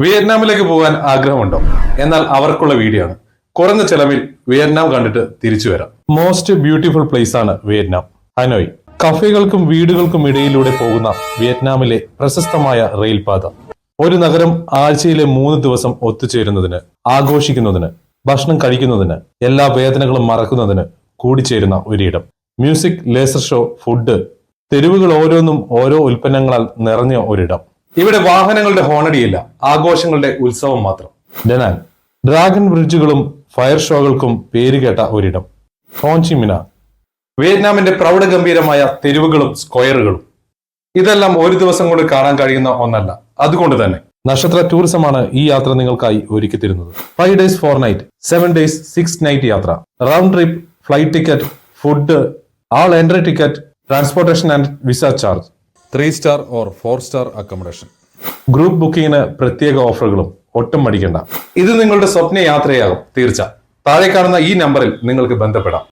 വിയറ്റ്നാമിലേക്ക് പോകാൻ ആഗ്രഹമുണ്ടോ? എന്നാൽ അവർക്കുള്ള വീഡിയോ ആണ്. കുറഞ്ഞ ചെലവിൽ വിയറ്റ്നാം കണ്ടിട്ട് തിരിച്ചു വരാം. മോസ്റ്റ് ബ്യൂട്ടിഫുൾ പ്ലേസ് ആണ് വിയറ്റ്നാം. ഹനോയ്. കഫേകൾക്കും വീടുകൾക്കും ഇടയിലൂടെ പോകുന്ന വിയറ്റ്നാമിലെ പ്രശസ്തമായ റെയിൽപാത. ഒരു നഗരം ആഴ്ചയിലെ 3 ദിവസം ഒത്തുചേരുന്നതിന്, ആഘോഷിക്കുന്നതിന്, ഭക്ഷണം കഴിക്കുന്നതിന്, എല്ലാ വേദനകളും മറക്കുന്നതിന് കൂടിച്ചേരുന്ന ഒരിടം. മ്യൂസിക്, ലേസർ ഷോ, ഫുഡ്, തെരുവുകൾ ഓരോന്നും ഓരോ ഉൽപ്പന്നങ്ങളാൽ നിറഞ്ഞ ഒരിടം. ഇവിടെ വാഹനങ്ങളുടെ ഹോണടിയില്ല, ആഘോഷങ്ങളുടെ ഉത്സവം മാത്രം. ഡെനാൻ. ഡ്രാഗൺ ബ്രിഡ്ജുകളും ഫയർ ഷോകൾക്കും പേരുകേട്ട ഒരിടം. ഹോഞ്ചിമിന. വിയറ്റ്നാമിന്റെ പ്രൗഢഗംഭീരമായ തെരുവുകളും സ്ക്വയറുകളും. ഇതെല്ലാം ഒരു ദിവസം കൊണ്ട് കാണാൻ കഴിയുന്ന ഒന്നല്ല. അതുകൊണ്ട് തന്നെ നക്ഷത്ര ടൂറിസമാണ് ഈ യാത്ര നിങ്ങൾക്കായി ഒരുക്കി തരുന്നത്. 5 days 4 nights, 7 days 6 nights യാത്ര, round trip, flight ticket, food, all entry ticket, transportation and visa charge, 3 star or 4 star accommodation. Group ബുക്കിങ്ങിന് പ്രത്യേക ഓഫറുകളും. ഒട്ടും മടിക്കണ്ട. ഇത് നിങ്ങളുടെ സ്വപ്ന യാത്രയാകും തീർച്ച. താഴെ കാണുന്ന ഈ നമ്പറിൽ നിങ്ങൾക്ക് ബന്ധപ്പെടാം.